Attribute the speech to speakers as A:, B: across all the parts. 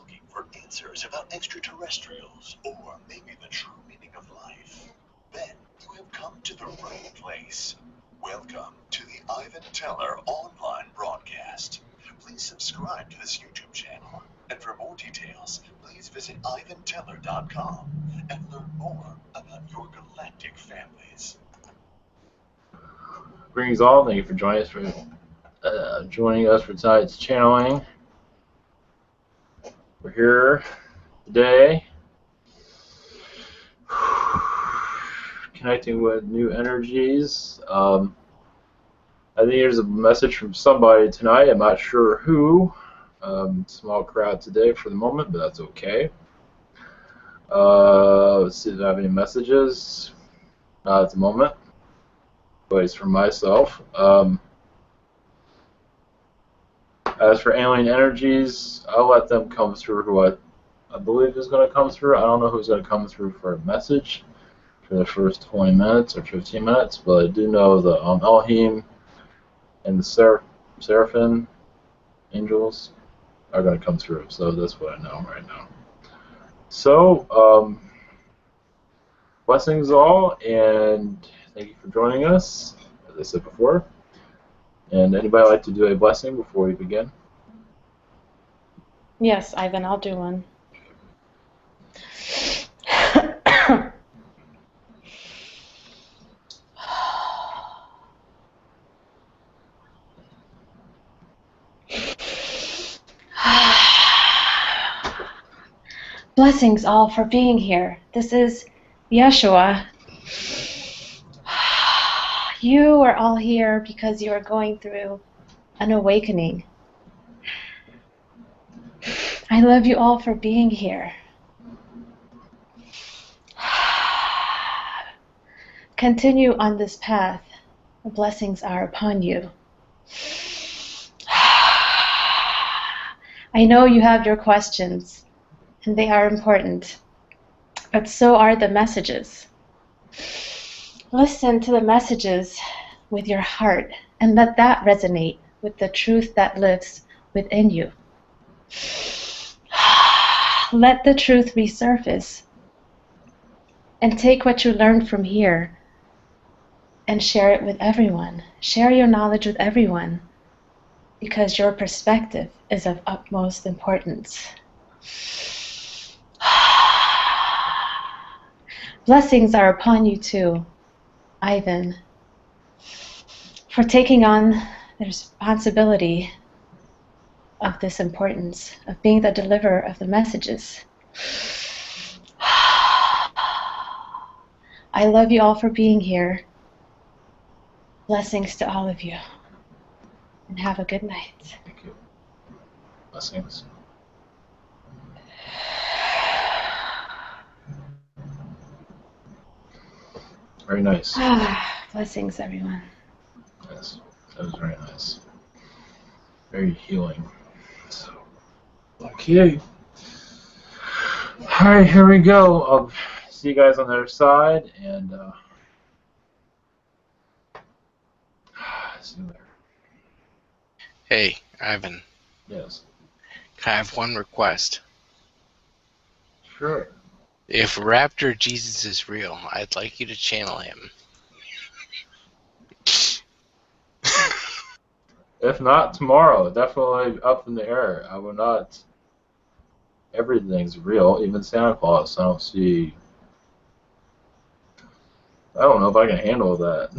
A: looking for answers about extraterrestrials or maybe the true meaning of life, then you have come to the right place. Welcome to the Ivan Teller online broadcast. Please subscribe to this YouTube channel. And for more details, please visit ivanteller.com and learn more about your galactic families.
B: Greetings all, thank you for joining us for tonight's channeling. We're here today connecting with new energies. I think there's a message from somebody tonight, I'm not sure who. Small crowd today for the moment, but that's okay. Let's see if I have any messages. Not at the moment. But it's from myself. As for alien energies, I'll let them come through who I believe is going to come through. I don't know who's going to come through for a message for the first 20 minutes or 15 minutes, but I do know the Elohim and the Seraphim angels are going to come through, so that's what I know right now. So, blessings all, and thank you for joining us, as I said before. And anybody like to do a blessing before we begin?
C: Yes, Ivan, I'll do one. Blessings all for being here. This is Yeshua. You are all here because you are going through an awakening. I love you all for being here. Continue on this path. The blessings are upon you. I know you have your questions, and they are important, but so are the messages. Listen to the messages with your heart and let that resonate with the truth that lives within you. Let the truth resurface and take what you learned from here and share it with everyone. Share your knowledge with everyone because your perspective is of utmost importance. Blessings are upon you too, Ivan, for taking on the responsibility of this importance, of being the deliverer of the messages. I love you all for being here. Blessings to all of you. And have a good night.
B: Thank you. Blessings. Very nice.
C: Blessings, everyone.
B: Yes, that was very nice. Very healing. So, okay. All right, here we go. I'll see you guys on the other side, and see you later.
D: Hey, Ivan.
B: Yes.
D: Can I have one request?
B: Sure.
D: If Raptor Jesus is real, I'd like you to channel him.
B: If not, tomorrow. Definitely up in the air. I will not. Everything's real, even Santa Claus. I don't see. I don't know if I can handle that.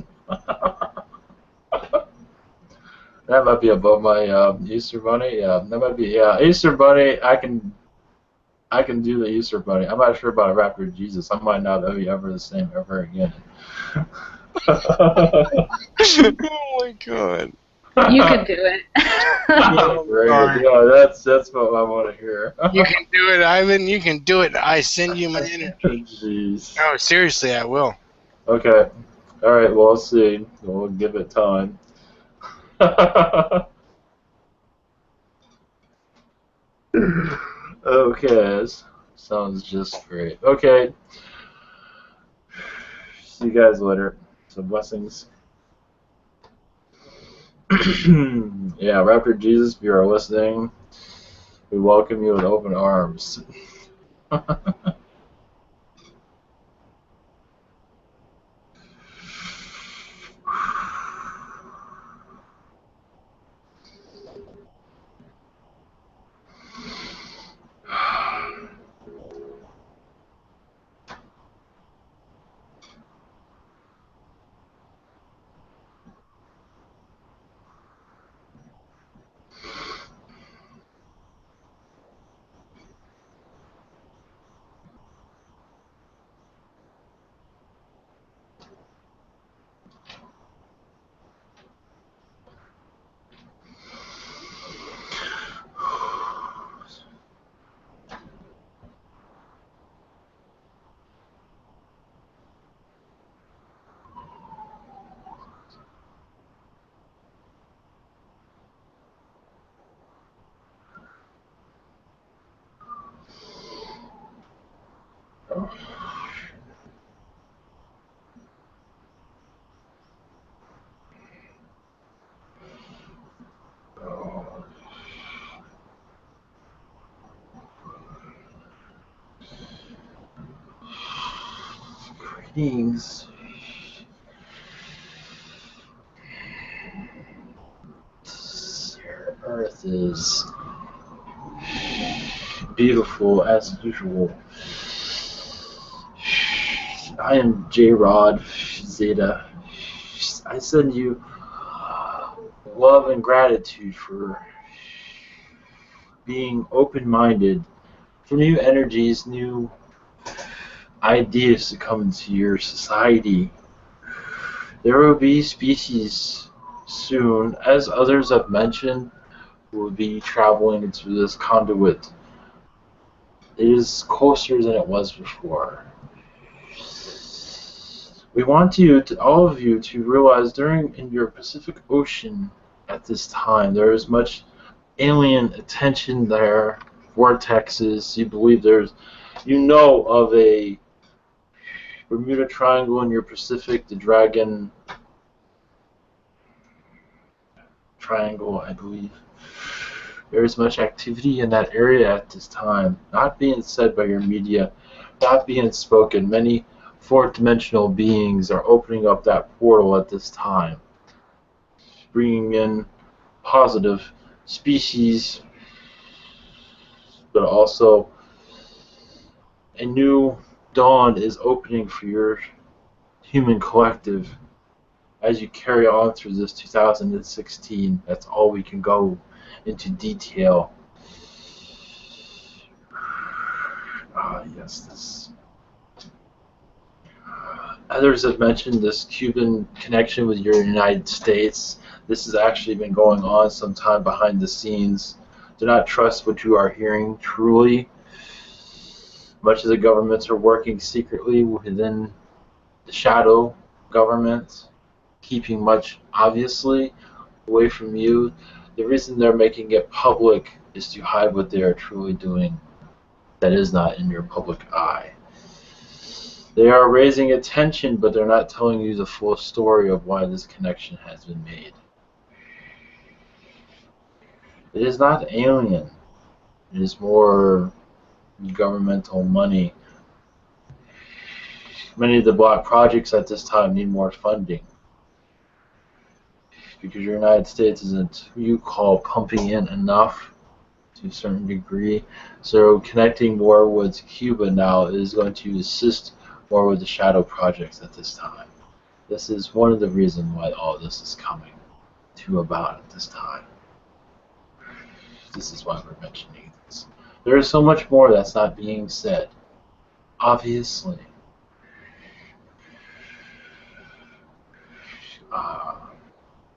B: That might be above my Easter Bunny. Yeah, that might be. Yeah, Easter Bunny. I can do the Easter Bunny. I'm not sure about a Raptor Jesus. I might not be ever the same ever again.
D: Oh my God.
C: You could do it.
B: Great. Yeah, that's what I want to hear.
D: You can do it, Ivan. You can do it. I send you my energy.
B: Jeez.
D: No, seriously, I will.
B: Okay. All right. Well, let's see. We'll give it time. Okay. Sounds just great. Okay. See you guys later. So blessings. Yeah, Raptor Jesus, if you are listening, We welcome you with open arms. Greetings. Your Earth is beautiful as usual. I am J-Rod, Zeta. I send you love and gratitude for being open-minded, for new energies, new ideas to come into your society. There will be species soon, as others have mentioned, who will be traveling into this conduit. It is closer than it was before. We want you, all of you, to realize in your Pacific Ocean at this time, there is much alien attention there, vortexes. You know of a Bermuda Triangle in your Pacific, the Dragon Triangle, I believe. There is much activity in that area at this time, not being said by your media, not being spoken. Many fourth-dimensional beings are opening up that portal at this time, bringing in positive species, but also a new dawn is opening for your human collective as you carry on through this 2016. That's all we can go into detail. Yes, this. Others have mentioned this Cuban connection with your United States. This has actually been going on some time behind the scenes. Do not trust what you are hearing truly. Much of the governments are working secretly within the shadow government, keeping much, obviously, away from you. The reason they're making it public is to hide what they are truly doing that is not in your public eye. They are raising attention, but they're not telling you the full story of why this connection has been made. It is not alien. It is more governmental money. Many of the block projects at this time need more funding because your United States isn't, you call, pumping in enough to a certain degree. So connecting more with Cuba now is going to assist more with the shadow projects at this time. This is one of the reasons why all this is coming to about at this time. This is why we're mentioning this. There is so much more that's not being said, obviously.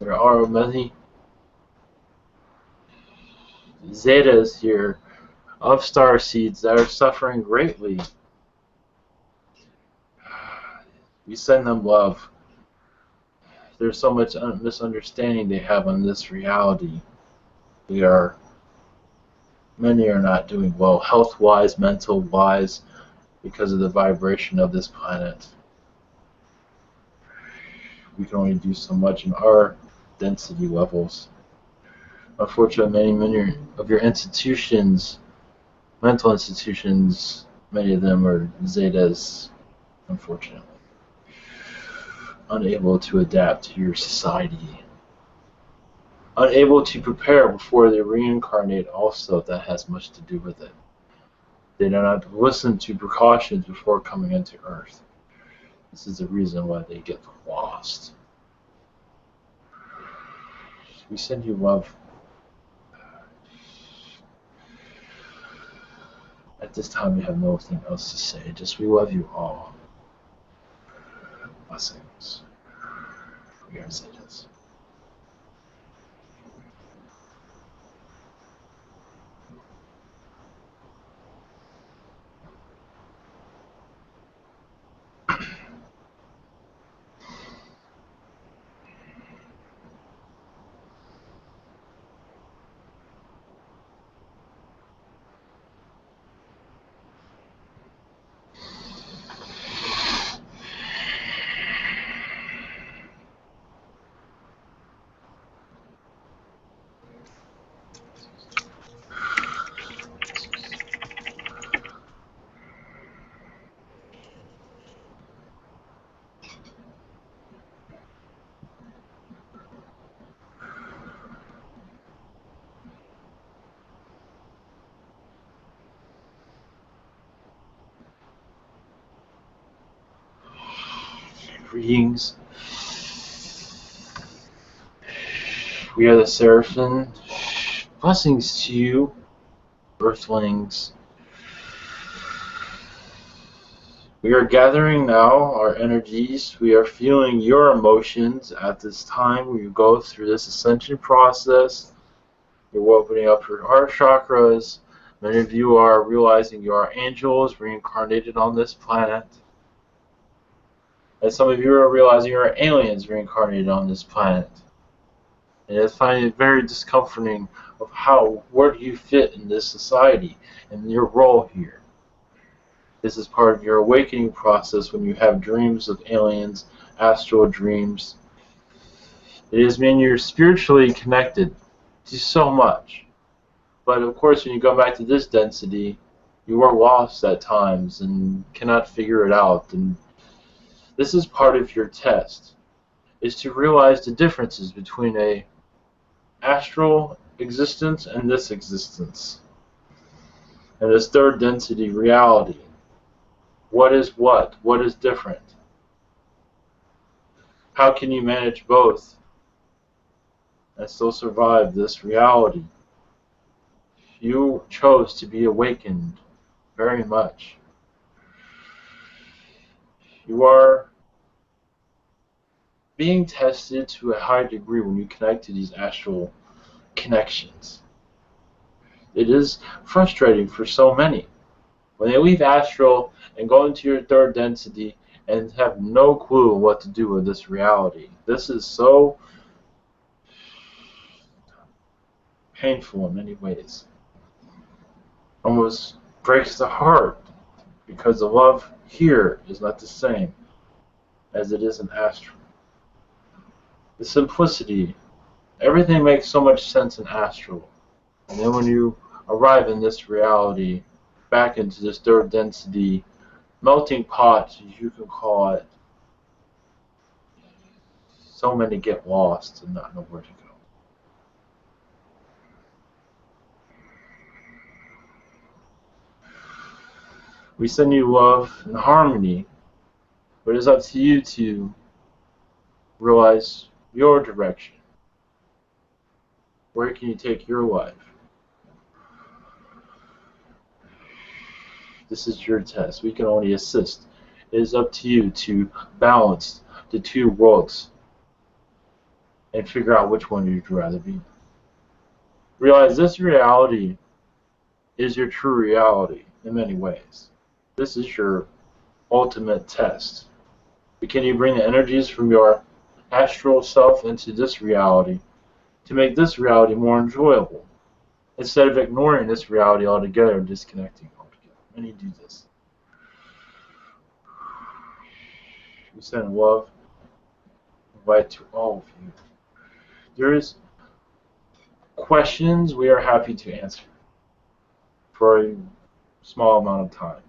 B: There are many Zetas here of star seeds that are suffering greatly. We send them love. There's so much misunderstanding they have on this reality. Many are not doing well, health-wise, mental-wise, because of the vibration of this planet. We can only do so much in our density levels. Unfortunately, many of your institutions, mental institutions, many of them are Zetas, unfortunately, unable to adapt to your society, unable to prepare before they reincarnate also. That has much to do with it. They do not listen to precautions before coming into Earth. This is the reason why they get lost. We send you love. At this time, we have nothing else to say. Just we love you all. Blessings. We are Zetas. Greetings. We are the Seraphim. Blessings to you, Earthlings. We are gathering now our energies. We are feeling your emotions at this time. We go through this ascension process. You're opening up your heart chakras. Many of you are realizing you are angels reincarnated on this planet. And some of you are realizing you are aliens reincarnated on this planet. And it's finding it very discomforting of where do you fit in this society and your role here. This is part of your awakening process when you have dreams of aliens, astral dreams. It is mean you're spiritually connected to so much. But of course, when you go back to this density, you are lost at times and cannot figure it out. And this is part of your test, is to realize the differences between a astral existence and this existence. And this third density reality. What is what? What is different? How can you manage both and still survive this reality? You chose to be awakened very much. You are being tested to a high degree when you connect to these astral connections. It is frustrating for so many. When they leave astral and go into your third density and have no clue what to do with this reality. This is so painful in many ways. Almost breaks the heart because the love here is not the same as it is in astral. The simplicity, everything makes so much sense in astral. And then when you arrive in this reality, back into this third density, melting pot, as you can call it, so many get lost and not know where to go. We send you love and harmony, but it's up to you to realize your direction. Where can you take your life? This is your test. We can only assist. It is up to you to balance the two worlds and figure out which one you'd rather be. Realize this reality is your true reality in many ways. This is your ultimate test. But can you bring the energies from your astral self into this reality to make this reality more enjoyable, instead of ignoring this reality altogether and disconnecting altogether? Many do this. We send love and light to all of you. There is questions, we are happy to answer for a small amount of time.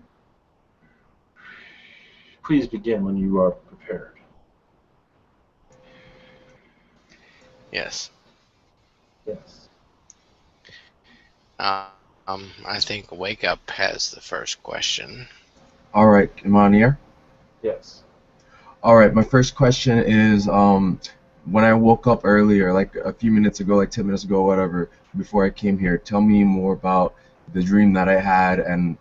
B: Please begin when you are prepared.
D: Yes.
B: Yes.
D: I think Wake Up has the first question.
E: All right, am I on here?
B: Yes.
E: All right, my first question is, when I woke up earlier, like a few minutes ago, like 10 minutes ago, whatever, before I came here, tell me more about the dream that I had and,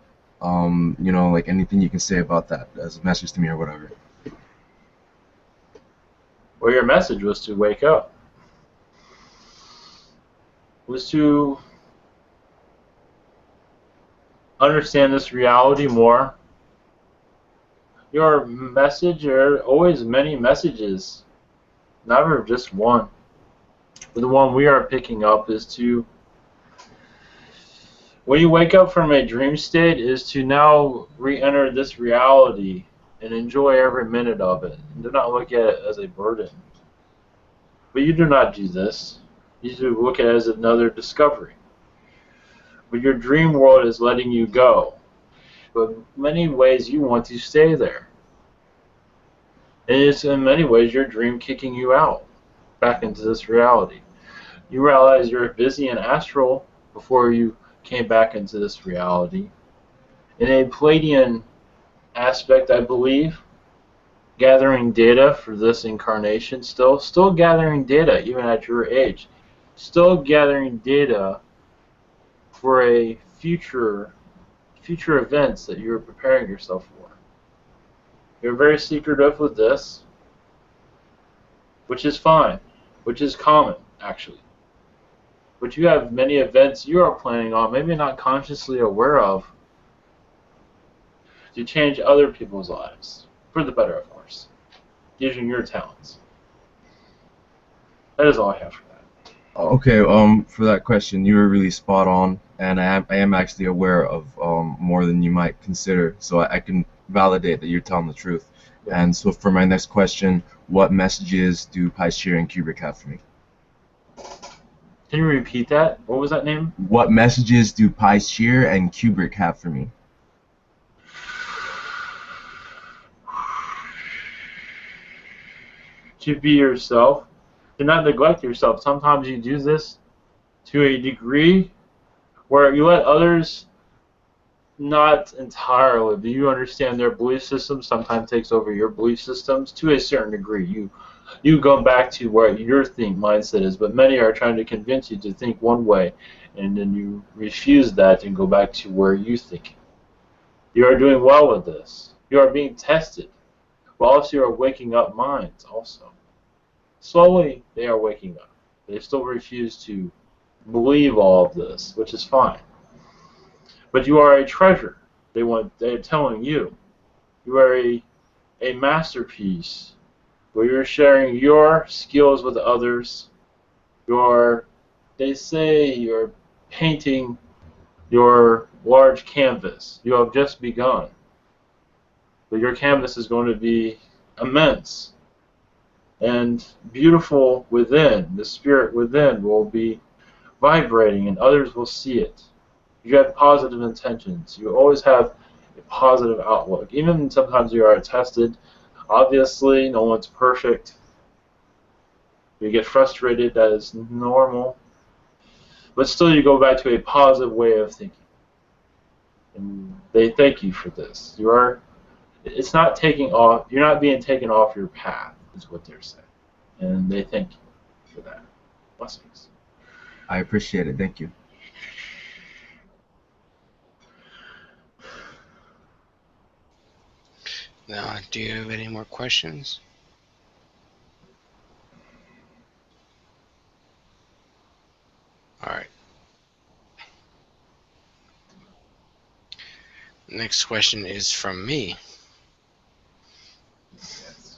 E: you know, like anything you can say about that as a message to me or whatever.
B: Well, your message was to wake up. Was to understand this reality more. Your message, there are always many messages, never just one. But the one we are picking up is to, when you wake up from a dream state, is to now re-enter this reality and enjoy every minute of it. And do not look at it as a burden. But you do not do this. You do look at it as another discovery. But your dream world is letting you go. But in many ways you want to stay there. And it's in many ways your dream kicking you out, back into this reality. You realize you're busy in astral before you came back into this reality. In a Palladian aspect, I believe, gathering data for this incarnation, still gathering data even at your age, still gathering data for a future events that you're preparing yourself for. You're very secretive with this, which is fine, which is common actually. But you have many events you are planning on, maybe not consciously aware of, to change other people's lives for the better, of course, using your talents. That is all I have for that.
E: Okay, for that question, you were really spot on, and I am actually aware of more than you might consider, so I can validate that you're telling the truth.
B: Yeah.
E: And so for my next question, what messages do Paisir and Kubrick have for me?
B: Can you repeat that? What was that name?
E: What messages do Paisir and Kubrick have for me?
B: To be yourself. Do not neglect yourself. Sometimes you do this to a degree where you let others, not entirely, but you understand their belief system sometimes takes over your belief systems to a certain degree. You go back to where your mindset is, but many are trying to convince you to think one way, and then you refuse that and go back to where you think. You are doing well with this. You are being tested, but also you are waking up minds also. Slowly, they are waking up. They still refuse to believe all of this, which is fine. But you are a treasure. They're telling you. You are a masterpiece where you're sharing your skills with others. They say you're painting your large canvas. You have just begun. But your canvas is going to be immense and beautiful within. The spirit within will be vibrating and others will see it. You have positive intentions. You always have a positive outlook. Even sometimes you are tested. Obviously, no one's perfect. You get frustrated, that is normal. But still you go back to a positive way of thinking. And they thank you for this. It's not taking off, you're not being taken off your path, is what they're saying. And they thank you for that. Blessings.
E: I appreciate it. Thank you.
D: Now, do you have any more questions? All right. Next question is from me.
B: Yes.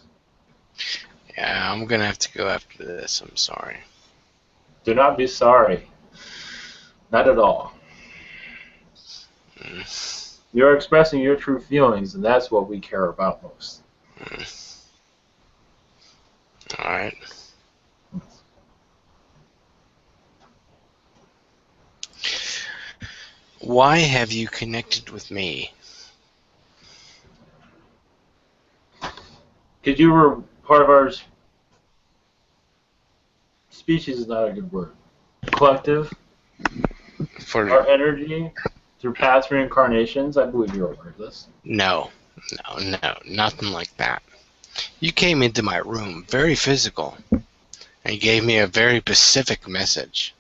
D: Yeah, I'm gonna have to go after this. I'm sorry.
B: Do not be sorry. Not at all. You're expressing your true feelings, and that's what we care about most.
D: All right. Why have you connected with me?
B: Because you were part of our species is not a good word. Collective,
D: For
B: our energy through past reincarnations. I believe you're aware of this.
D: no, nothing like that. You came into my room very physical and gave me a very specific message.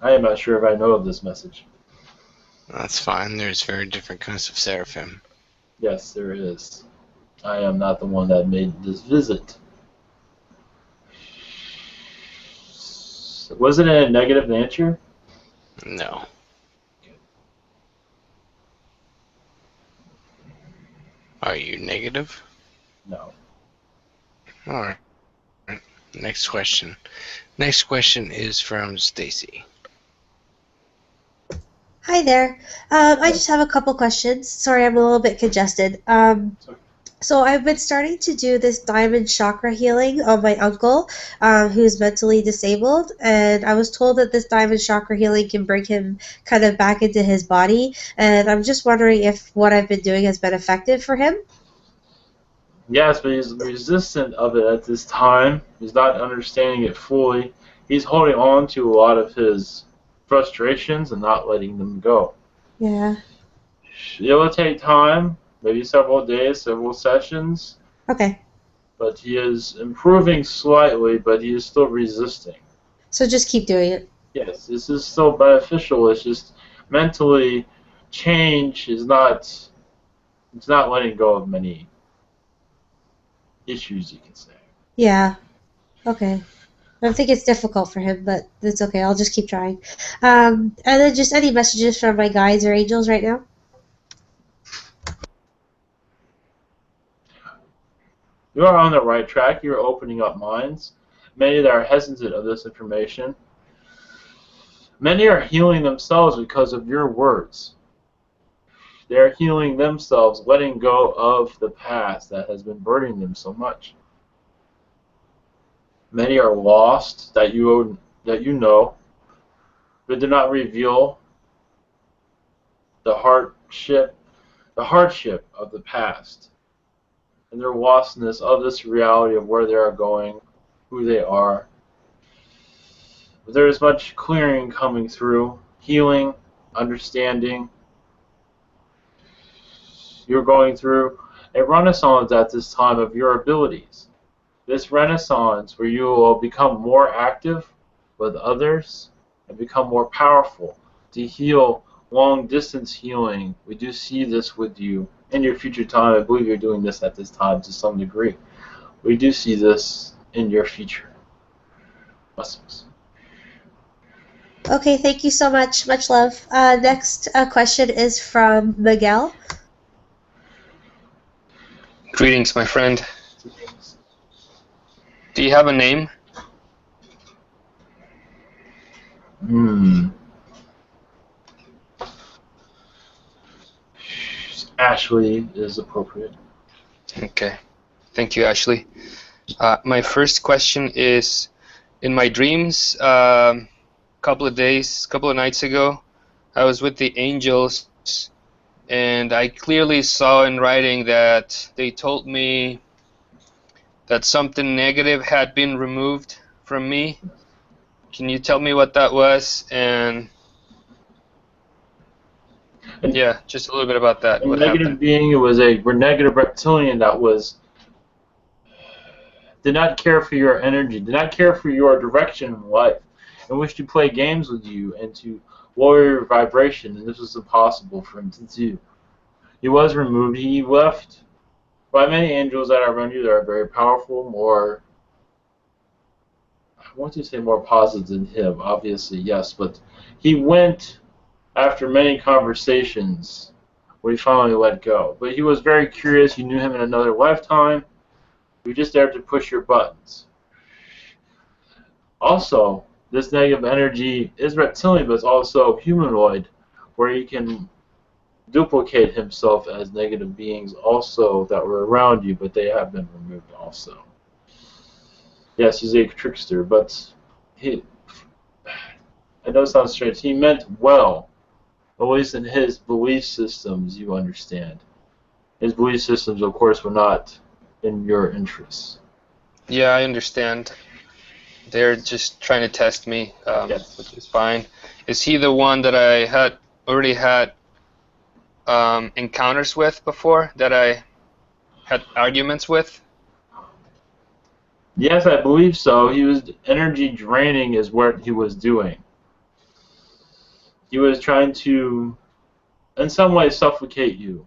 B: I am not sure if I know of this message.
D: That's fine. There's very different kinds of Seraphim.
B: Yes, there is. I am not the one that made this visit. Was it in a negative nature?
D: No. Are you negative?
B: No.
D: All right. Next question. Next question is from Stacy.
F: Hi there. I just have a couple questions. Sorry, I'm a little bit congested. So I've been starting to do this diamond chakra healing on my uncle, who's mentally disabled, and I was told that this diamond chakra healing can bring him kind of back into his body, and I'm just wondering if what I've been doing has been effective for him.
B: Yes, but he's resistant of it at this time. He's not understanding it fully. He's holding on to a lot of his frustrations and not letting them go.
F: Yeah.
B: It will take time, maybe several days, several sessions,
F: Okay.
B: but he is improving slightly, but he is still resisting.
F: So just keep doing it.
B: Yes, this is still beneficial. It's just mentally change is not, it's not letting go of many issues, you can say.
F: Yeah. Okay. I think it's difficult for him, but it's okay. I'll just keep trying. And then just any messages from my guides or angels right now?
B: You are on the right track. You're opening up minds. Many that are hesitant of this information. Many are healing themselves because of your words. They are healing themselves, letting go of the past that has been burdening them so much. Many are lost that you know, but do not reveal the hardship of the past and their lostness of this reality of where they are going, who they are. But there is much clearing coming through, healing, understanding. You're going through a renaissance at this time of your abilities. This renaissance where you will become more active with others and become more powerful to heal long distance healing. We do see this with you in your future time. I believe you're doing this at this time to some degree. We do see this in your future. Blessings.
F: Okay, thank you so much. Much love. Next question is from Miguel.
G: Greetings, my friend. Do you have a name?
B: Ashley is appropriate.
G: Okay. Thank you, Ashley. My first question is, in my dreams, couple of nights ago, I was with the angels, and I clearly saw in writing that they told me that something negative had been removed from me. Can you tell me what that was? And yeah, just a little bit about that.
B: A
G: What
B: negative
G: happened?
B: being, it was a negative reptilian that did not care for your energy, did not care for your direction in life, and wished to play games with you and to lower your vibration, and this was impossible for him to do. He was removed. He left by many angels that are around you that are very powerful, more, I want to say more positive than him, obviously, yes, but he went after many conversations when he finally let go. But he was very curious. You knew him in another lifetime. You're just there to push your buttons. Also, this negative energy is reptilian, but it's also humanoid, where he can duplicate himself as negative beings also that were around you, but they have been removed also. Yes, he's a trickster, but I know it sounds strange. He meant well. At least in his belief systems, you understand. His belief systems, of course, were not in your interests.
G: Yeah, I understand. They're just trying to test me,
B: Yes.
G: which is fine. Is he the one that I had already had encounters with before, that I had arguments with?
B: Yes, I believe so. He was energy draining is what he was doing. He was trying to, in some way, suffocate you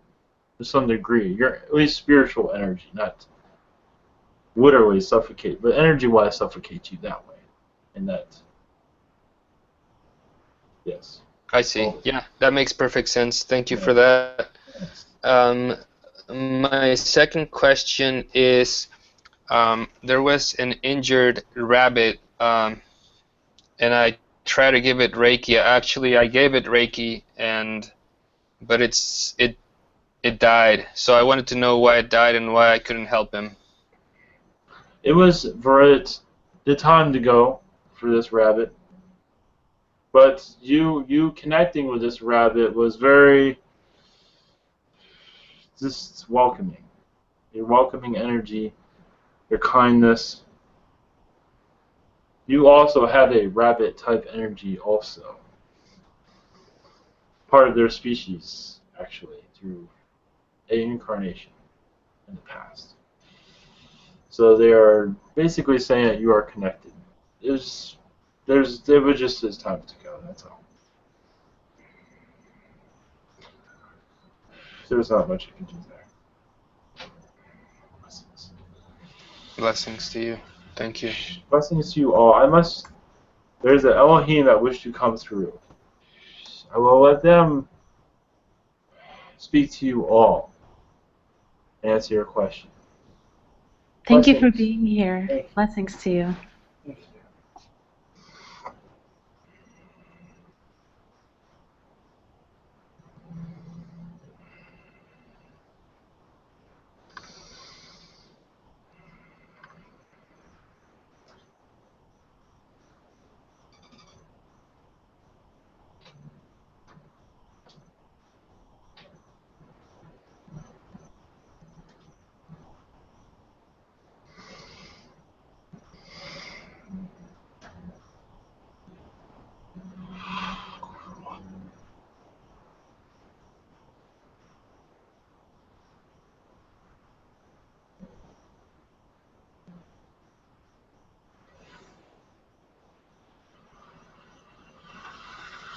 B: to some degree. Your at least spiritual energy, not literally suffocate, but energy-wise suffocate you that way. And that, yes.
G: I see.
B: Oh.
G: Yeah, that makes perfect sense. Thank you
B: Yeah.
G: for that.
B: Yes.
G: My second question is, there was an injured rabbit, and I tried to give it Reiki. Actually, I gave it Reiki, but it died. So I wanted to know why it died and why I couldn't help him.
B: It was for the time to go for this rabbit. But you connecting with this rabbit was very just welcoming. Your welcoming energy, your kindness. You also have a rabbit type energy also. Part of their species, actually, through a incarnation in the past. So they are basically saying that you are connected. It was just his time to go, that's all. There's not much you can do there.
G: Blessings to you. Thank you.
B: Blessings to you all. There's an Elohim that wish to come through. I will let them speak to you all and answer your question.
C: Thank you for
B: Blessings.
C: being here.
B: Thank you.
C: Blessings to you.
B: Thank you.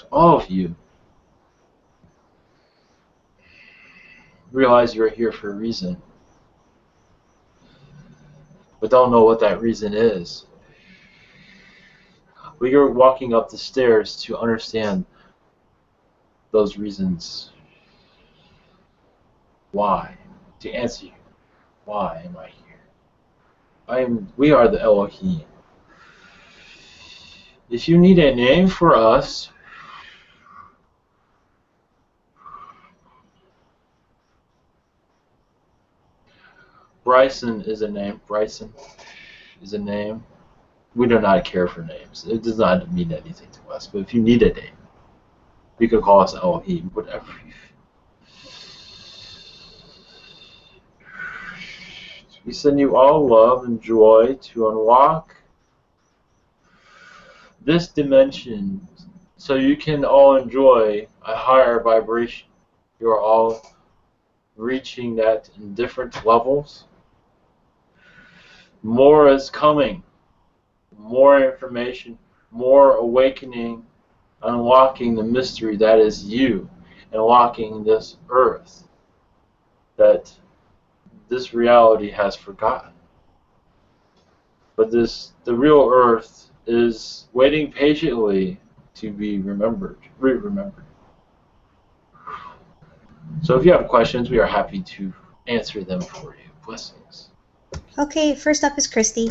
B: All of you realize you're here for a reason, but don't know what that reason is. But you're walking up the stairs to understand those reasons. Why? To answer you. Why am I here? We are the Elohim. If you need a name for us, Bryson is a name. Bryson is a name. We do not care for names. It does not mean anything to us. But if you need a name, you can call us Elohim, whatever. We send you all love and joy to unlock this dimension so you can all enjoy a higher vibration. You are all reaching that in different levels. More is coming. More information, more awakening, unlocking the mystery that is you, and unlocking this earth that this reality has forgotten. But the real earth is waiting patiently to be remembered, re-remembered. So if you have questions, we are happy to answer them for you. Blessings.
F: Okay, first up is Christy.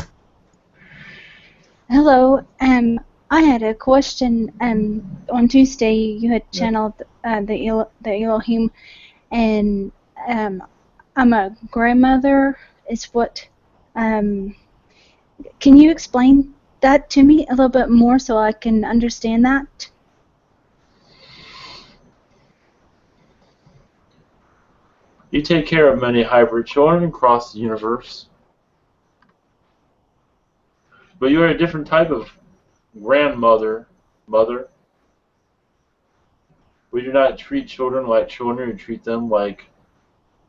H: Hello. I had a question. On Tuesday, you had channeled the Elohim, and I'm a grandmother. Is what? Can you explain that to me a little bit more so I can understand that?
B: You take care of many hybrid children across the universe, but you are a different type of grandmother, mother. We do not treat children like children, we treat them like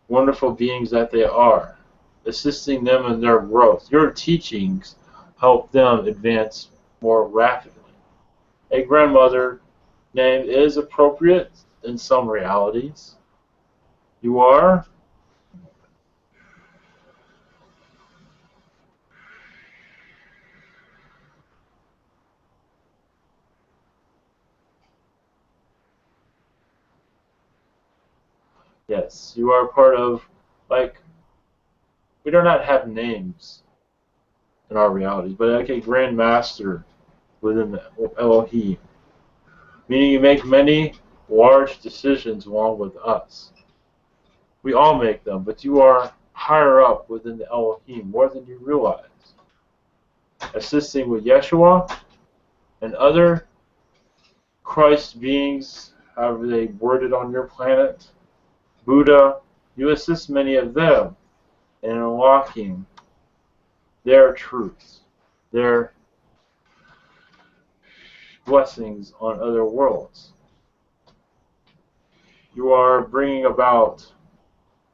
B: wonderful beings that they are, assisting them in their growth. Your teachings help them advance more rapidly. A grandmother name is appropriate in some realities. You are yes, you are part of, like, we do not have names in our realities, but like a grand master within the Elohim, meaning you make many large decisions along with us. We all make them, but you are higher up within the Elohim more than you realize, assisting with Yeshua and other Christ beings, however they word it on your planet, Buddha. You assist many of them in unlocking their truths, their blessings on other worlds. You are bringing about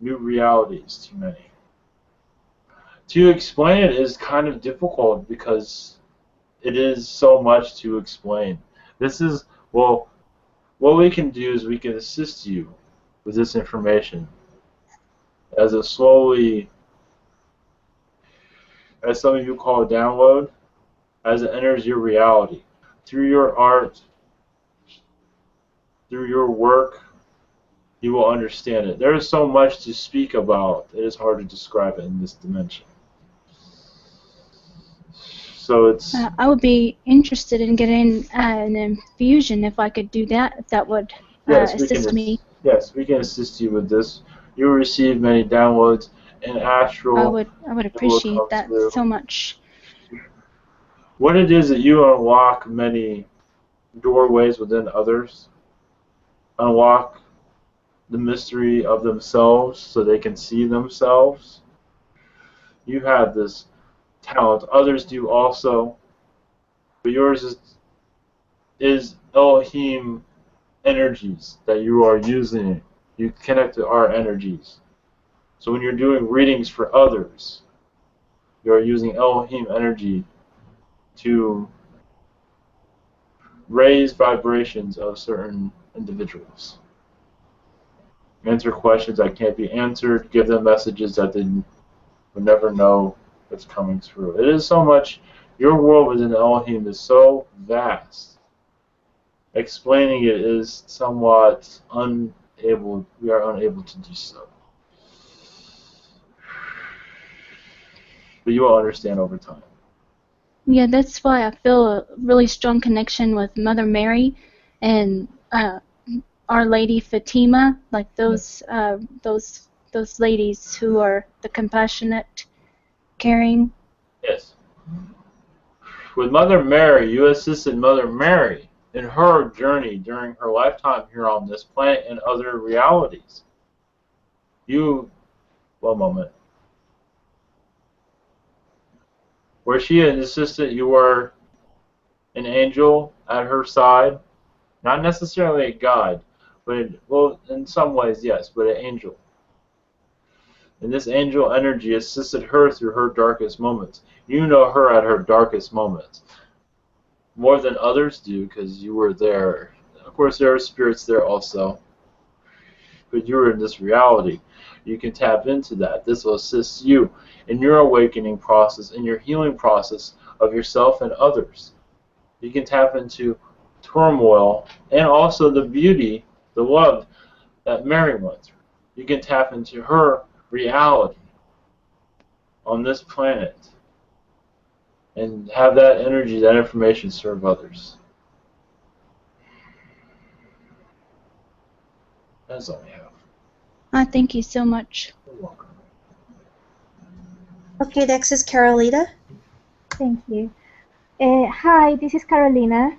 B: new realities to many. To explain it is kind of difficult because it is so much to explain. This is, well, what we can do is we can assist you with this information as it slowly, as some of you call it, download, as it enters your reality. Through your art, through your work, you will understand it. There is so much to speak about, it is hard to describe it in this dimension. So it's...
H: I would be interested in getting an infusion if I could do that, if that would assist me.
B: Yes, we can assist you with this. You will receive many downloads and astral.
H: I would appreciate that so much.
B: What it is that you unlock many doorways within others, unlock the mystery of themselves so they can see themselves. You have this talent. Others do also, but yours is Elohim energies that you are using. You connect to our energies. So when you're doing readings for others, you are using Elohim energy to raise vibrations of certain individuals. Answer questions that can't be answered, give them messages that they would never know what's coming through. It is so much, your world within Elohim is so vast. Explaining it is somewhat unable, we are unable to do so. But you will understand over time.
H: Yeah, that's why I feel a really strong connection with Mother Mary and Our Lady Fatima, like those ladies who are the compassionate, caring.
B: Yes. With Mother Mary, you assisted Mother Mary in her journey during her lifetime here on this planet and other realities. One moment. Were she an assistant, you were an angel at her side? Not necessarily a guide, but, well, in some ways, yes, but an angel. And this angel energy assisted her through her darkest moments. You know her at her darkest moments. More than others do, because you were there. Of course, there are spirits there also. But you were in this reality. You can tap into that. This will assist you in your awakening process, in your healing process of yourself and others. You can tap into turmoil and also the beauty, the love that Mary went through. You can tap into her reality on this planet and have that energy, that information serve others. That's all we have.
H: Thank you so much.
B: You're welcome.
F: Okay, next is Carolina.
I: Thank you. Hi, this is Carolina.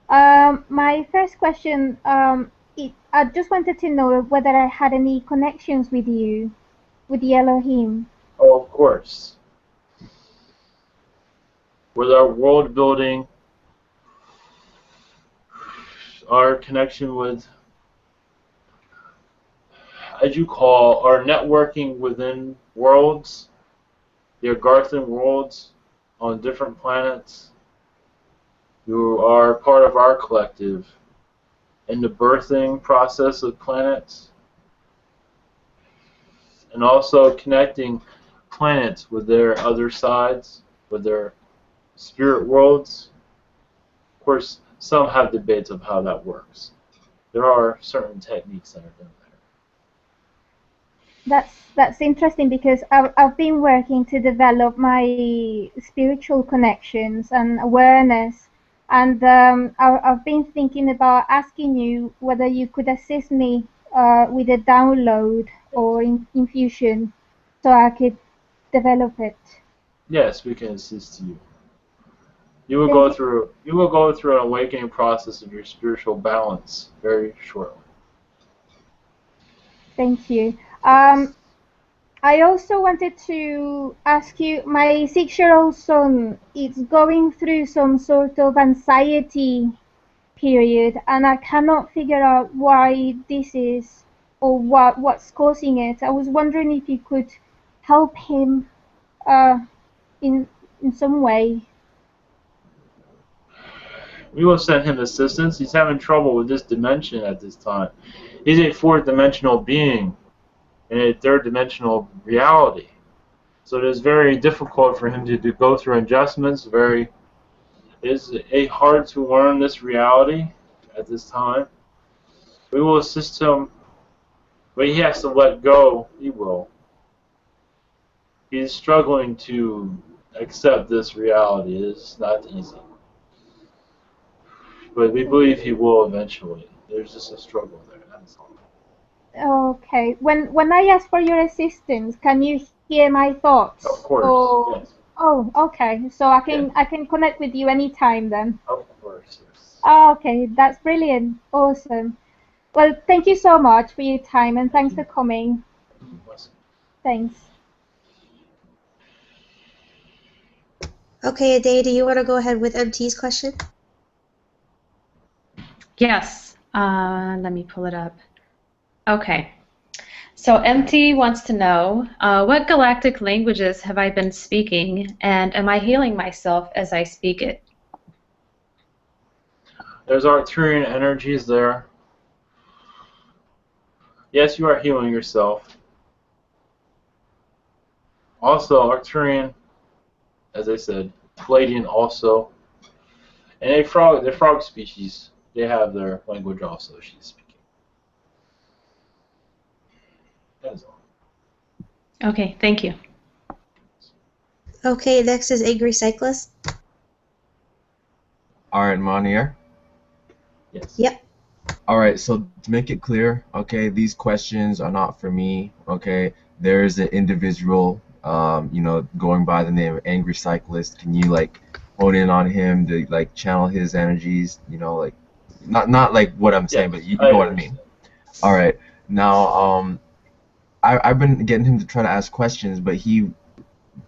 I: My first question, I just wanted to know whether I had any connections with you, with the Elohim.
B: Oh, of course. With our world building, our connection with, as you call, our networking within worlds, the Agarthan worlds on different planets. You are part of our collective in the birthing process of planets, and also connecting planets with their other sides, with their spirit worlds. Of course, some have debates of how that works. There are certain techniques that are done there.
I: That's interesting because I've been working to develop my spiritual connections and awareness, and I've been thinking about asking you whether you could assist me with a download or infusion, so I could develop it.
B: Yes, we can assist you. You will
I: Thank
B: go
I: you.
B: through an awakening process of your spiritual balance very shortly.
I: Thank you. I also wanted to ask you, my 6-year-old son is going through some sort of anxiety period, and I cannot figure out why this is or what's causing it. I was wondering if you could help him uh, in some way.
B: We will send him assistance. He's having trouble with this dimension at this time. He's a fourth dimensional being in a third dimensional reality. So it is very difficult for him to go through adjustments. It is hard to learn this reality at this time. We will assist him, but he has to let go. He will. He's struggling to accept this reality. It is not easy. But we believe he will eventually. There's just a struggle there. That's all.
I: Okay. When I ask for your assistance, can you hear my thoughts?
B: Of course,
I: Or
B: yes.
I: oh, okay. So I can
B: Yeah.
I: I can connect with you anytime then.
B: Of course, yes.
I: Okay, that's brilliant. Awesome. Well, thank you so much for your time and thanks for coming. Thanks.
F: Okay, Ade, do you want to go ahead with MT's question?
C: Yes. Let me pull it up. Okay. So MT wants to know, what galactic languages have I been speaking, and am I healing myself as I speak it?
B: There's Arcturian energies there. Yes, you are healing yourself. Also, Arcturian, as I said, Palladian also. And the frog species, they have their language also she's speaking. That is all.
C: Okay, thank you.
F: Okay, next is Angry Cyclist.
E: Alright, Monier.
B: Yes.
F: Yep.
E: Alright, so to make it clear, okay, these questions are not for me, okay? There's an individual, going by the name of Angry Cyclist. Can you, hone in on him to, channel his energies, not like what I'm saying, but you know what I mean. Alright, now, I've been getting him to try to ask questions, but he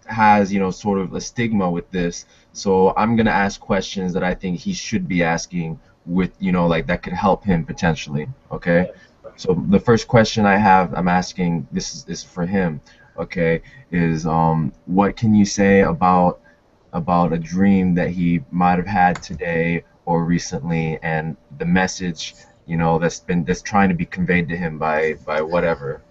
E: has, sort of a stigma with this. So I'm going to ask questions that I think he should be asking with, that could help him potentially, okay? So the first question I'm asking, this is for him, okay, is what can you say about a dream that he might have had today or recently, and the message, that's trying to be conveyed to him by whatever,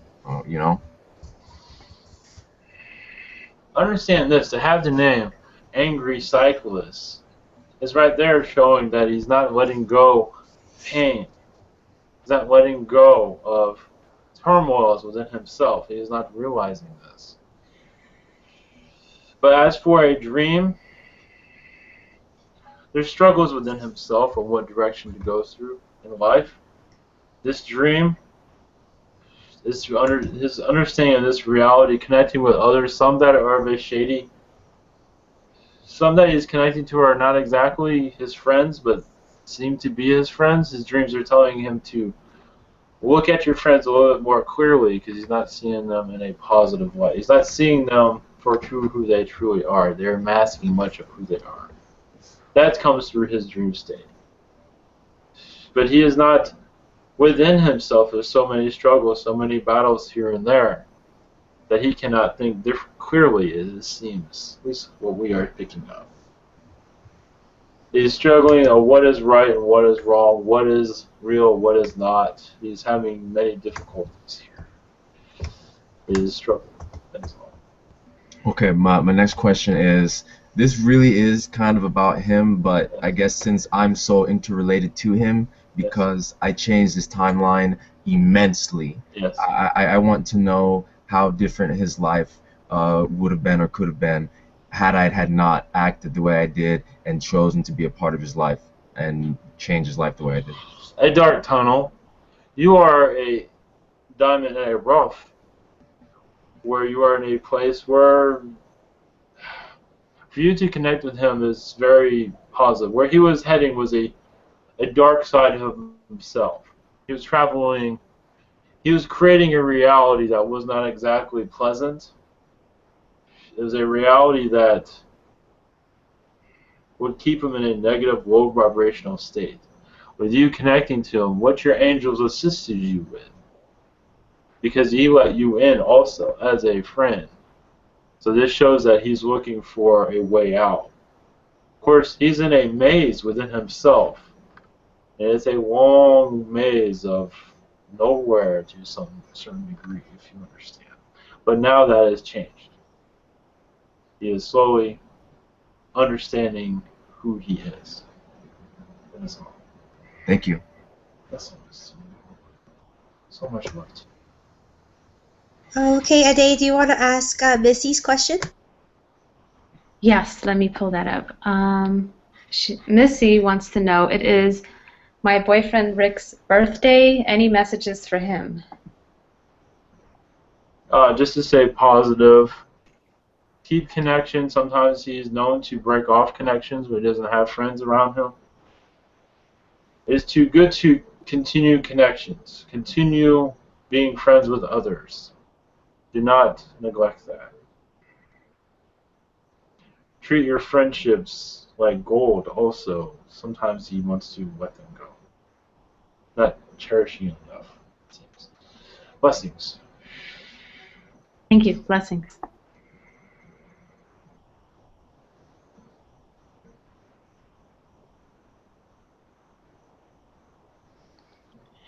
B: Understand this, to have the name Angry Cyclist is right there showing that he's not letting go of pain. He's not letting go of turmoils within himself. He is not realizing this. But as for a dream, there's struggles within himself of what direction to go through in life. This dream is his understanding of this reality, connecting with others, some that are of a shady some that he's connecting to are not exactly his friends, but seem to be his friends. His dreams are telling him to look at your friends a little bit more clearly because he's not seeing them in a positive way. He's not seeing them for who they truly are. They're masking much of who they are. That comes through his dream state. But he is not within himself. There's so many struggles, so many battles here and there that he cannot think clearly, as it seems, at least what we are picking up. He's struggling on what is right and what is wrong, what is real, what is not. He's having many difficulties here. He is struggling. That's all.
E: Okay, my next question is, this really is kind of about him, but I guess since I'm so interrelated to him, because I changed his timeline immensely,
B: Yes.
E: I want to know how different his life would have been or could have been had I had not acted the way I did and chosen to be a part of his life and change his life the way I did.
B: A dark tunnel. You are a diamond in a rough, where you are in a place where for you to connect with him is very positive. Where he was heading was a dark side of himself. He was traveling, he was creating a reality that was not exactly pleasant. It was a reality that would keep him in a negative, low vibrational state. With you connecting to him, what your angels assisted you with, because he let you in also as a friend. So this shows that he's looking for a way out. Of course, he's in a maze within himself. And it's a long maze of nowhere to some certain degree, if you understand. But now that has changed. He is slowly understanding who he is. That's all.
E: Thank you.
B: That's all. So much love.
F: Okay, Ade, do you want to ask Missy's question?
C: Yes, let me pull that up. Missy wants to know, it is my boyfriend Rick's birthday. Any messages for him?
B: Just to say positive. Keep connection. Sometimes he's known to break off connections when he doesn't have friends around him. It's too good to continue connections. Continue being friends with others. Do not neglect that. Treat your friendships like gold also. Sometimes he wants to let them go. Not cherishing enough, it seems. Blessings.
C: Thank you. Blessings.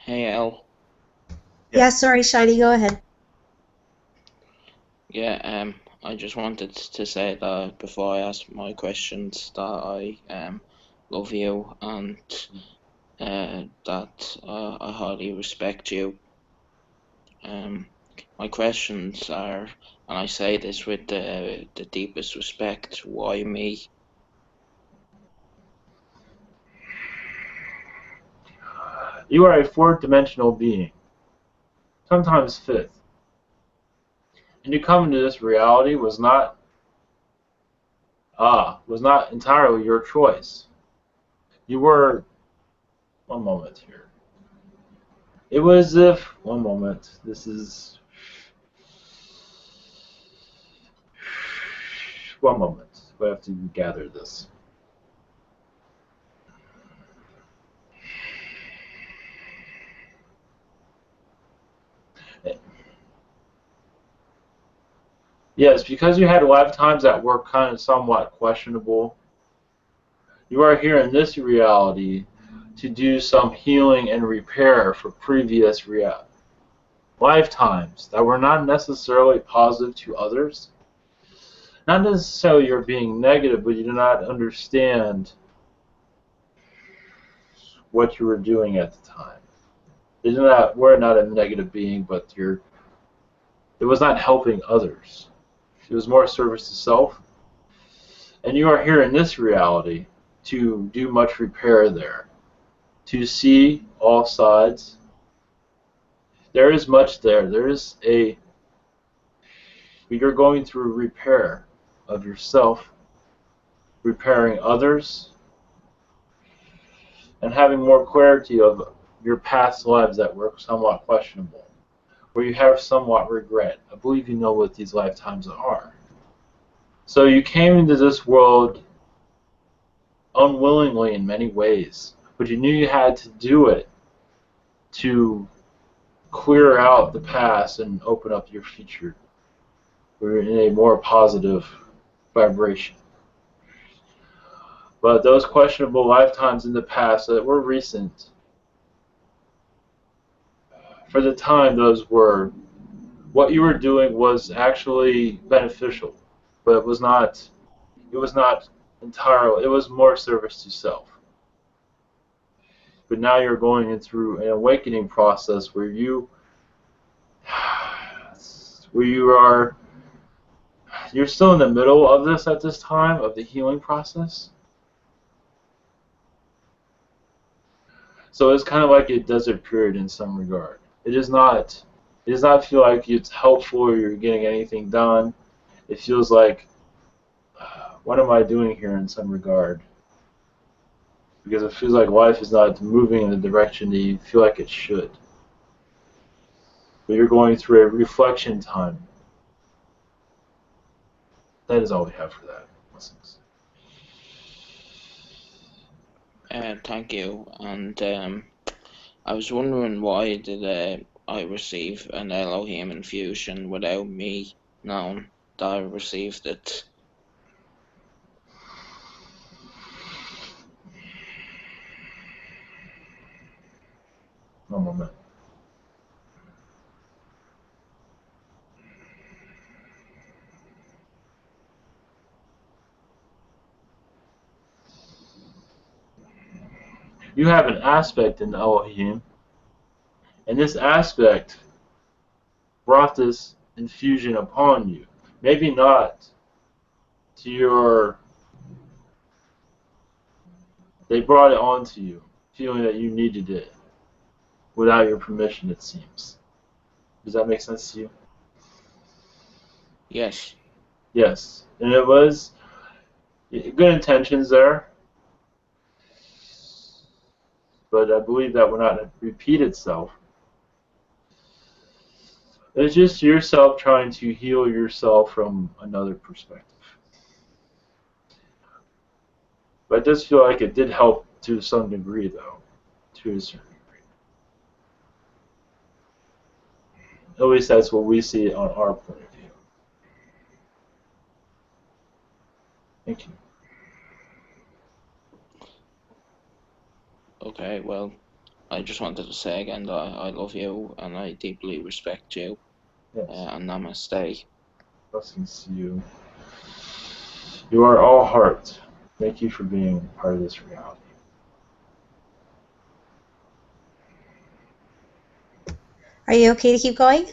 J: Hey, El.
F: Yeah, sorry, Shiny, go ahead.
J: Yeah, I just wanted to say that before I ask my questions that I love you and that I highly respect you. My questions are, and I say this with the deepest respect, why me?
B: You are a fourth-dimensional being, sometimes fifth. And you come into this reality was not entirely your choice. You were, one moment here. It was if, one moment, this is, one moment. We have to gather this. Yes, because you had lifetimes that were kind of somewhat questionable, you are here in this reality to do some healing and repair for previous lifetimes that were not necessarily positive to others. Not necessarily you're being negative, but you do not understand what you were doing at the time. You were not a negative being, but it was not helping others. It was more service to self. And you are here in this reality to do much repair there, to see all sides. There is much there. You're going through repair of yourself repairing others, and having more clarity of your past lives that were somewhat questionable, where you have somewhat regret. I believe you know what these lifetimes are. So you came into this world unwillingly in many ways, but you knew you had to do it to clear out the past and open up your future. We're in a more positive vibration. But those questionable lifetimes in the past that were recent, for the time those were, what you were doing was actually beneficial, but it was not entirely, it was more service to self. But now you're going through an awakening process where you're still in the middle of this at this time, of the healing process. So it's kind of like a desert period in some regard. It does not feel like it's helpful or you're getting anything done. It feels like, what am I doing here in some regard? Because it feels like life is not moving in the direction that you feel like it should. But you're going through a reflection time. That is all we have for that. Blessings.
J: Thank you. And I was wondering, why did I receive an Elohim infusion without me knowing that I received it?
B: One moment. You have an aspect in Elohim, and this aspect brought this infusion upon you. Maybe not to your... They brought it onto you, feeling that you needed it, without your permission, it seems. Does that make sense to you?
J: Yes.
B: Yes. And it was good intentions there, but I believe that will not repeat itself. It's just yourself trying to heal yourself from another perspective. But it does feel like it did help to some degree, though, to a certain degree. At least that's what we see on our point of view. Thank you.
J: Okay, well, I just wanted to say again that I love you and I deeply respect you.
B: Yes.
J: And namaste.
B: Blessings to you. You are all heart. Thank you for being part of this reality.
F: Are you okay to keep going?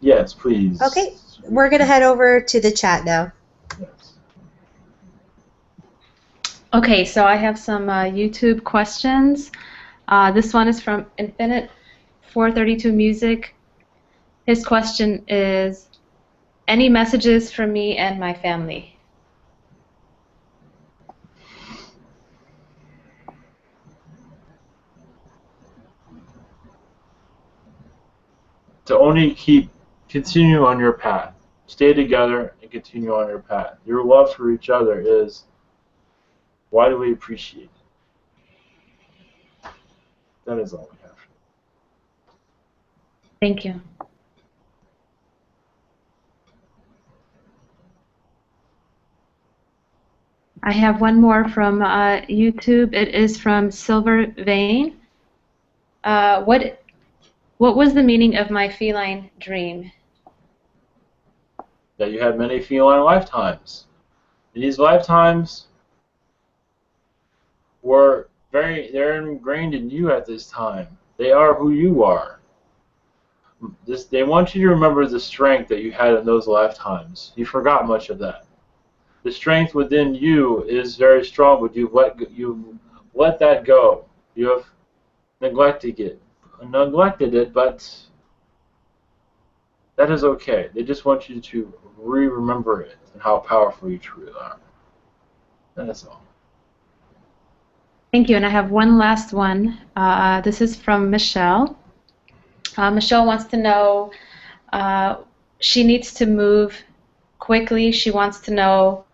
B: Yes, please.
F: Okay, we're going to head over to the chat now.
B: Yes.
C: Okay, so I have some YouTube questions. This one is from Infinite 432 Music. His question is, any messages for me and my family?
B: To only continue on your path. Stay together and continue on your path. Your love for each other is widely appreciated. That is all we have.
C: Thank you. I have one more from YouTube. It is from Silver Vein. What was the meaning of my feline dream?
B: That you had many feline lifetimes. These lifetimes they're ingrained in you at this time. They are who you are. They want you to remember the strength that you had in those lifetimes. You forgot much of that. The strength within you is very strong, but you've let that go. You have neglected it, but that is okay. They just want you to remember it and how powerful you truly are. That's all.
C: Thank you. And I have one last one. This is from Michelle. Michelle wants to know, she needs to move quickly. She wants to know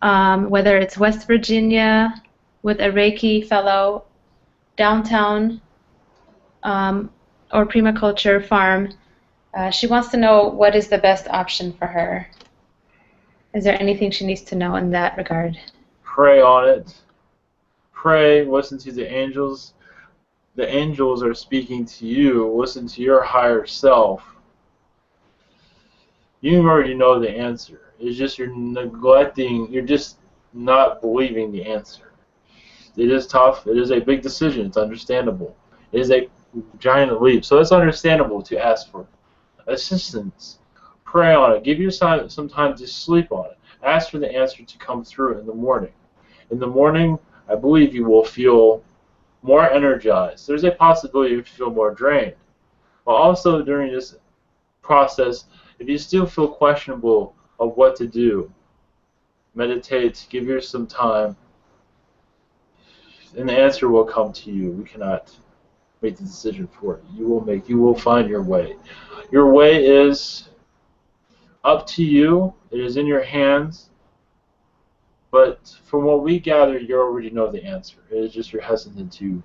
C: whether it's West Virginia with a Reiki fellow, downtown, or permaculture farm. She wants to know what is the best option for her. Is there anything she needs to know in that regard?
B: Pray on it. Pray, listen to the angels. The angels are speaking to you. Listen to your higher self. You already know the answer. It's just you're neglecting, you're just not believing the answer. It is tough. It is a big decision. It's understandable. It is a giant leap. So it's understandable to ask for assistance. Pray on it. Give yourself some time to sleep on it. Ask for the answer to come through in the morning. In the morning, I believe you will feel more energized. There's a possibility you feel more drained. But also during this process, if you still feel questionable of what to do, meditate, give yourself some time, and the answer will come to you. We cannot make the decision for you. You will find your way. Your way is up to you. It is in your hands. But from what we gather, you already know the answer. It is just you're hesitant to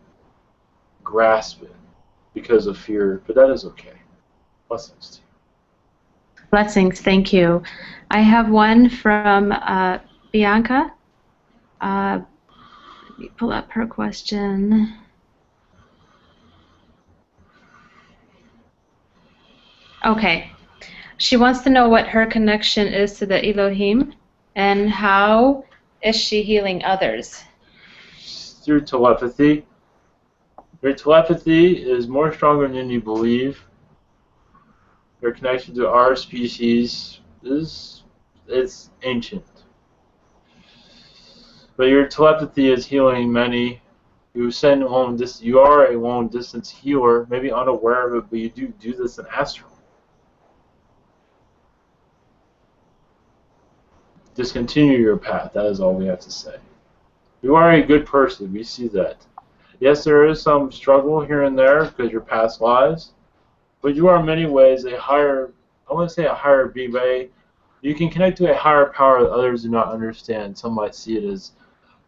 B: grasp it because of fear, but that is okay. Blessings to you.
C: Blessings, thank you. I have one from Bianca. Let me pull up her question. Okay. She wants to know what her connection is to the Elohim and how is she healing others?
B: Through telepathy. Your telepathy is more stronger than you believe. Your connection to our species it's ancient. But your telepathy is healing many. You are a long distance healer, maybe unaware of it, but you do this in astral. Discontinue your path. That is all we have to say. You are a good person. We see that. Yes, there is some struggle here and there because your past lives, but you are in many ways a higher, I want to say a higher being. You can connect to a higher power that others do not understand. Some might see it as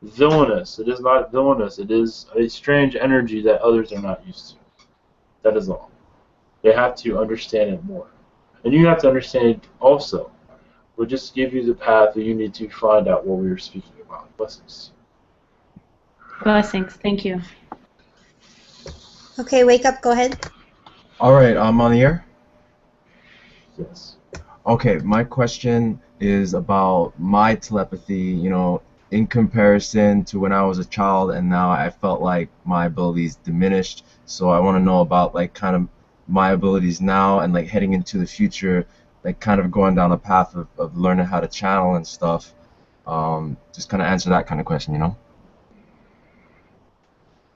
B: villainous. It is not villainous. It is a strange energy that others are not used to. That is all. They have to understand it more. And you have to understand it also. We'll just give you the path that you need to find out what we were speaking about. Blessings.
C: Blessings, thank you.
F: Okay, wake up, go ahead.
E: Alright, I'm on the air?
B: Yes.
E: Okay, my question is about my telepathy, in comparison to when I was a child and now I felt like my abilities diminished. So I want to know about like kind of my abilities now and like heading into the future, like kind of going down a path of learning how to channel and stuff. Just kind of answer that kind of question,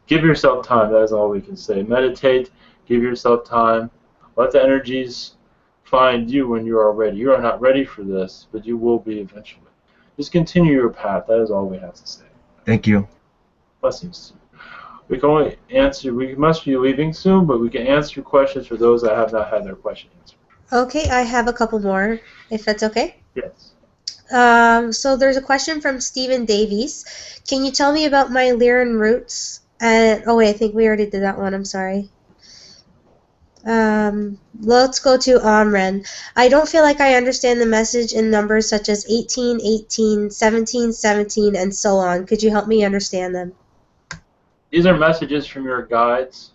B: Give yourself time. That is all we can say. Meditate. Give yourself time. Let the energies find you when you are ready. You are not ready for this, but you will be eventually. Just continue your path. That is all we have to say.
E: Thank you.
B: Blessings. We can only answer. We must be leaving soon, but we can answer questions for those that have not had their question answered.
F: Okay, I have a couple more, if that's okay.
B: Yes.
F: So there's a question from Stephen Davies. Can you tell me about my Lyran roots? Oh wait, I think we already did that one. I'm sorry. Let's go to Amren. I don't feel like I understand the message in numbers such as 18, 18, 17, 17, and so on. Could you help me understand them?
B: These are messages from your guides.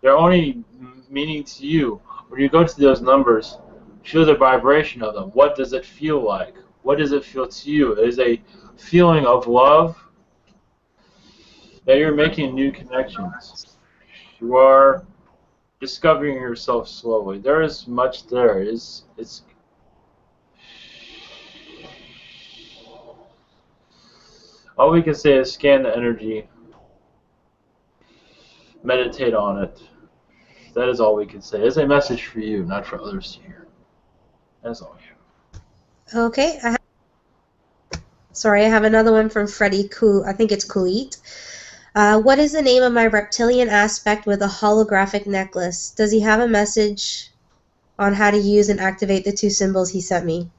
B: They're only meaning to you. When you go to those numbers, feel the vibration of them. What does it feel like? What does it feel to you? It is a feeling of love that you're making new connections. You are discovering yourself slowly. There is much there. It's all we can say is scan the energy, meditate on it. That is all we can say. It's a message for you, not for others to hear. That's all we have.
F: Okay. Sorry, I have another one from Freddie Cool. I think it's Kulit. What is the name of my reptilian aspect with a holographic necklace? Does he have a message on how to use and activate the 2 symbols he sent me?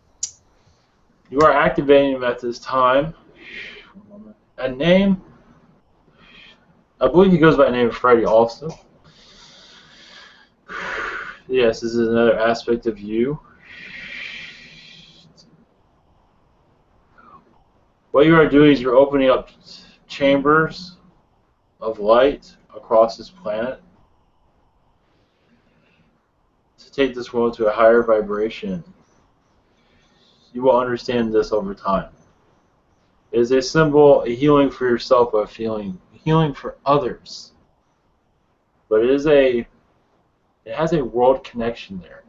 B: You are activating him at this time. A name, I believe he goes by the name of Freddy also. Yes, this is another aspect of you. What you are doing is you're opening up chambers of light across this planet to take this world to a higher vibration. You will understand this over time. It is a symbol, a healing for yourself, a healing for others. But it has a world connection there,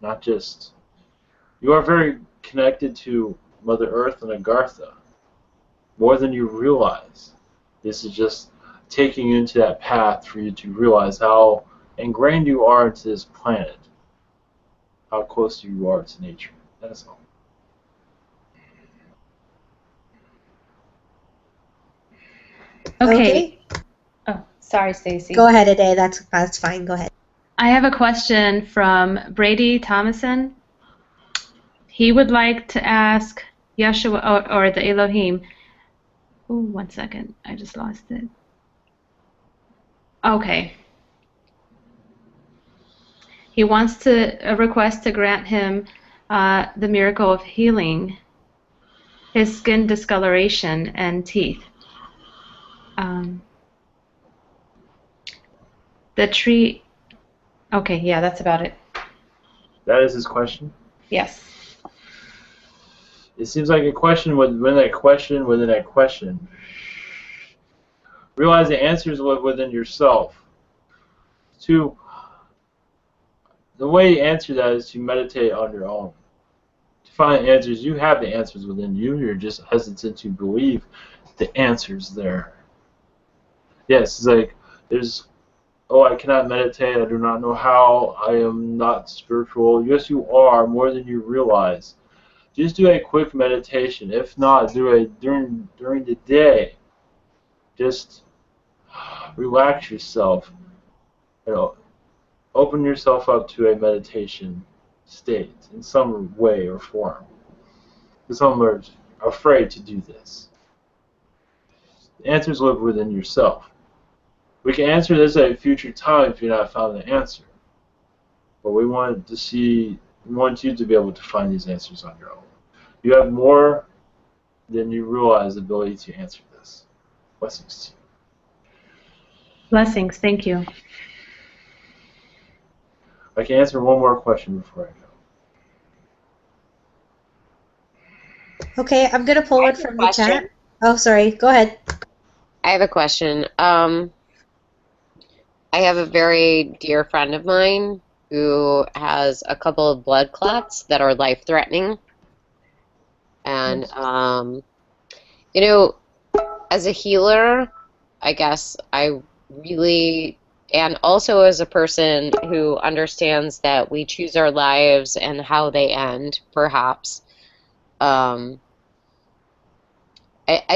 B: not just. You are very connected to Mother Earth and Agartha, more than you realize. This is just taking you into that path for you to realize how ingrained you are into this planet, how close you are to nature. That's all.
C: Okay. Oh, sorry, Stacy.
F: Go ahead, Ade. That's fine. Go ahead.
C: I have a question from Brady Thomason. He would like to ask Yeshua or the Elohim. Oh, 1 second. I just lost it. Okay. He wants to request to grant him the miracle of healing his skin discoloration and teeth. The tree. Okay, yeah, that's about it.
B: That is his question?
C: Yes.
B: It seems like a question within that question within that question. Realize the answers live within yourself. The way you answer that is to meditate on your own. To find the answers, you have the answers within you. You're just hesitant to believe the answers there. Yes, it's like I cannot meditate. I do not know how. I am not spiritual. Yes, you are, more than you realize. Just do a quick meditation. If not, do it during the day. Just relax yourself. Open yourself up to a meditation state in some way or form. Because some are afraid to do this. The answers live within yourself. We can answer this at a future time if you're not found the answer. But we want you to be able to find these answers on your own. You have more than you realize the ability to answer this. Blessings to you.
C: Blessings. Thank you.
B: I can answer one more question before I go.
F: Okay, I'm going to pull one from the chat. Oh, sorry. Go ahead.
K: I have a question. I have a very dear friend of mine who has a couple of blood clots that are life-threatening. And, as a healer, I guess I really, and also as a person who understands that we choose our lives and how they end, perhaps, I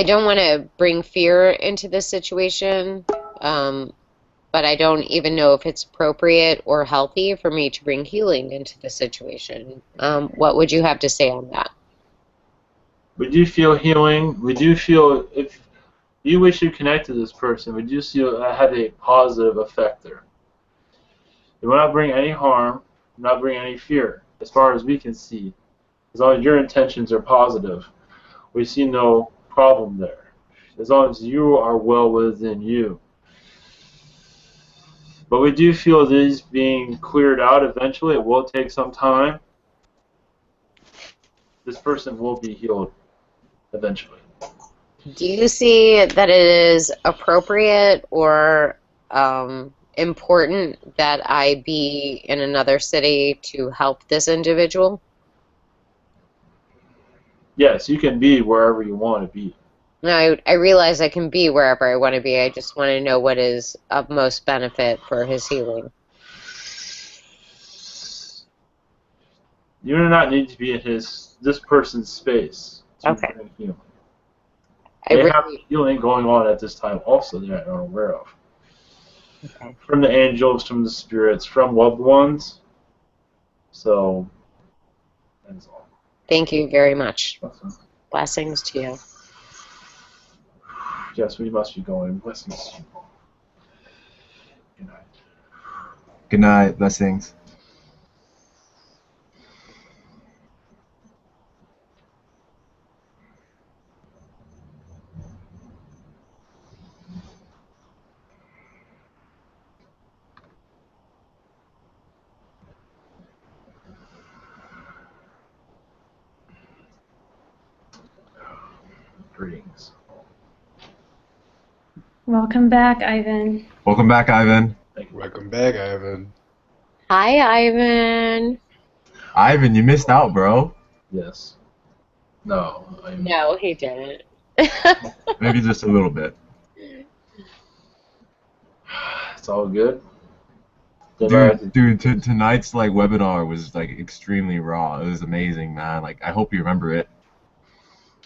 K: don't want to bring fear into this situation, but I don't even know if it's appropriate or healthy for me to bring healing into the situation. What would you have to say on that?
B: We do feel healing. We do feel if you wish to connect to this person, we do feel have a positive effect there. It will not bring any harm, not bring any fear, as far as we can see. As long as your intentions are positive, we see no problem there. As long as you are well within you. But we do feel these being cleared out eventually. It will take some time. This person will be healed eventually.
K: Do you see that it is appropriate or important that I be in another city to help this individual?
B: Yes, you can be wherever you want to be.
K: No, I realize I can be wherever I want to be. I just want to know what is of most benefit for his healing.
B: You do not need to be in this person's space to
K: Okay.
B: bring healing.
K: I
B: They have
K: really.
B: healing going on at this time also that I'm not aware of.
K: Okay.
B: From the angels, from the spirits, from loved ones. So, that's all.
K: Thank you very much.
B: Awesome.
K: Blessings to you.
B: Yes, we must be going. Blessings. Good night.
E: Good night. Blessings.
B: Greetings.
C: Welcome back, Ivan.
E: Welcome back, Ivan.
L: Welcome back, Ivan.
K: Hi, Ivan.
E: Ivan, you missed out, bro.
B: Yes. No, I'm.
K: No, he didn't.
E: Maybe just a little bit.
B: It's all good. Did
E: Dude, tonight's like webinar was like extremely raw. It was amazing, man. Like, I hope you remember it.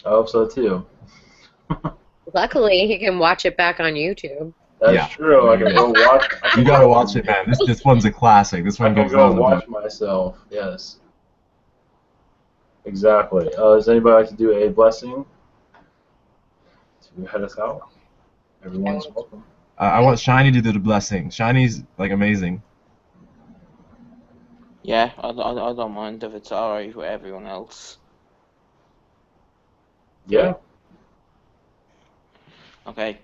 B: I hope so too.
K: Luckily, he can watch it back on YouTube.
B: That's
E: Yeah.
B: true. I can go watch.
E: You gotta watch it, man. This one's a classic. This
B: I
E: one
B: can
E: goes
B: go
E: down the
B: watch myself. Yes. Exactly. Does anybody like to do a blessing to head us out? Everyone's welcome.
E: I want Shiny to do the blessing. Shiny's like amazing.
J: Yeah, I don't mind if it's alright with everyone else.
B: Yeah.
J: Okay.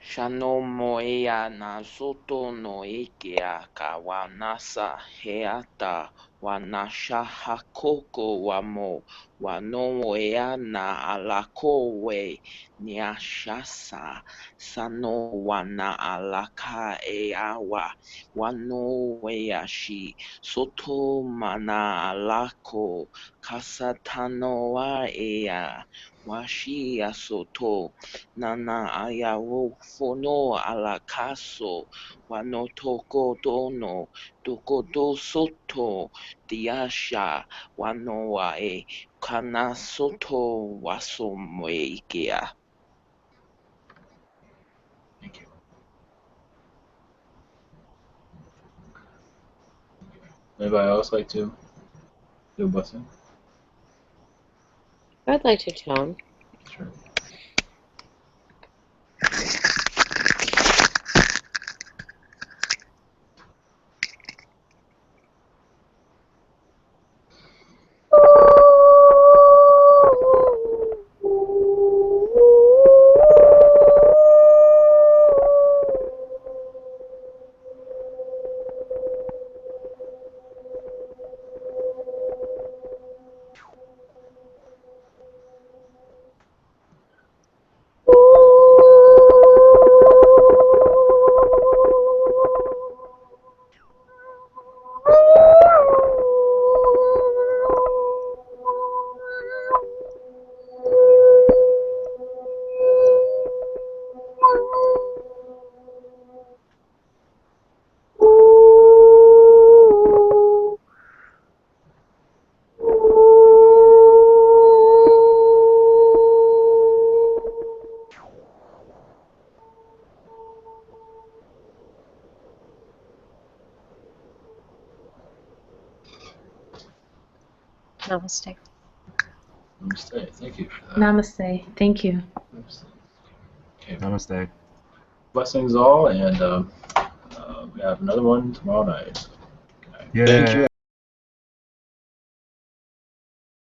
J: Shano moea na soto no ikea ka wanasa heata wanasha hakoko wamo wanoea na alakowe niashasa sano wana alaka eawa wanoea shi soto mana alako kasatanoa ea washi asoto nana ayawo fono alakaso wanotoko dono dokodo soto diasha wanoa e kana soto wasomoikea.
B: Thank you. Anybody else like to do a blessing?
K: I'd like to tone.
B: Sure.
K: Namaste.
B: Namaste. Thank you for that.
C: Namaste. Thank you.
B: Namaste. Okay.
E: Namaste.
B: Blessings all, and we have another one tomorrow night. Good night.
E: Yeah.
L: Thank you,